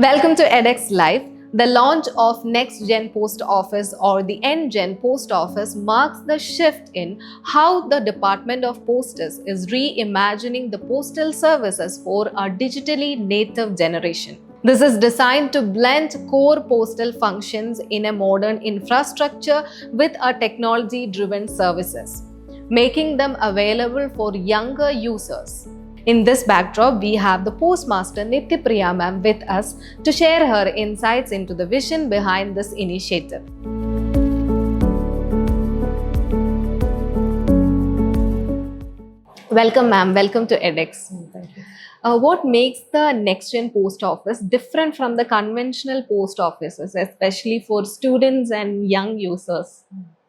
Welcome to edX Live. The launch of Next Gen Post Office or the NGen Post Office marks the shift in how the Department of Postage is reimagining the postal services for a digitally native generation. This is designed to blend core postal functions in a modern infrastructure with a technology driven services, making them available for younger users. In this backdrop, we have the Postmaster Nityapriya ma'am with us to share her insights into the vision behind this initiative. Welcome ma'am, welcome to edX. Thank you. What makes the next gen post office different from the conventional post offices, especially for students and young users?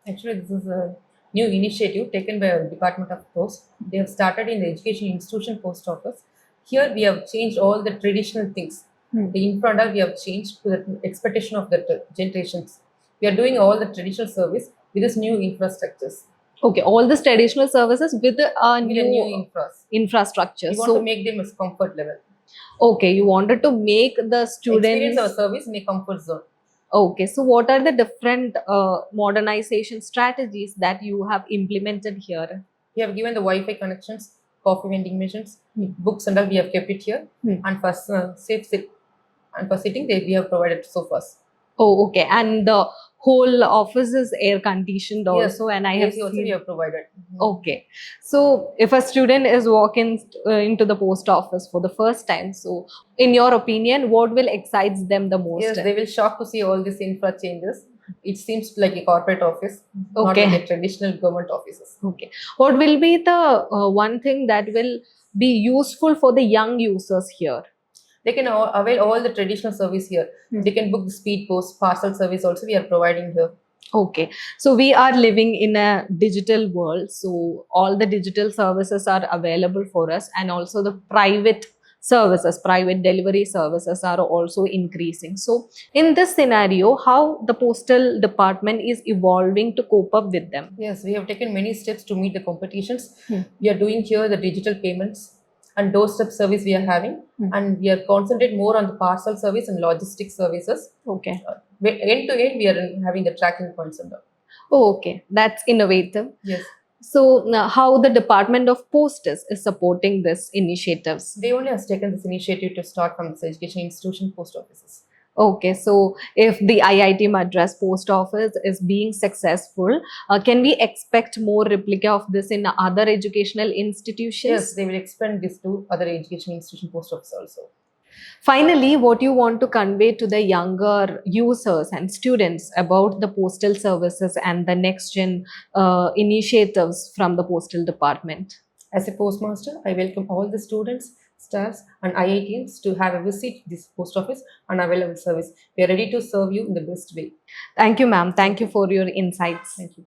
Actually, this is a new initiative taken by our Department of Post. They have started in the Education Institution Post Office. Here, we have changed all the traditional things. The infra we have changed to the expectation of the generations. We are doing all the traditional service with this new infrastructures. Okay, all these traditional services with a With the new new infrastructure. We want to make them as comfort level. Okay, you wanted to make the Experience students. our service in a comfort zone. Okay, so what are the different modernization strategies that you have implemented here? We have given the Wi-Fi connections, coffee vending machines, books and all. We have kept it here, and for safe sit and for sitting, we have provided sofas. Oh, okay, and the whole office is air conditioned also, and I have AC also we seen. have provided. Okay, so if a student is walking into the post office for the first time, so in your opinion, what will excite them the most? Yes, they will shock to see all these infra changes. It seems like a corporate office, not Okay. like a traditional government offices. Okay. What will be the one thing that will be useful for the young users here? They can avail all the traditional service here. They can book the speed post, parcel service also we are providing here. Okay. So we are living in a digital world. So all the digital services are available for us, and also the private services, private delivery services are also increasing. So in this scenario, how the postal department is evolving to cope up with them? Yes, we have taken many steps to meet the competitions. We are doing here the digital payments and doorstep service we are having, and we are concentrate more on the parcel service and logistics services. Okay. End to end, we are having the tracking points and all. Oh, okay. That's innovative. Yes, So now how the Department of Postage is supporting this initiatives? they only have taken this initiative to start from this education institution post offices. Okay, so if the IIT Madras post office is being successful, can we expect more replica of this in other educational institutions? Yes, they will expand this to other education institution post office also. Finally, what you want to convey to the younger users and students about the postal services and the next gen initiatives from the postal department? As a postmaster, I welcome all the students, staffs, and IITians to have a visit this post office and available service. We are ready to serve you in the best way. Thank you, ma'am. Thank you for your insights. Thank you.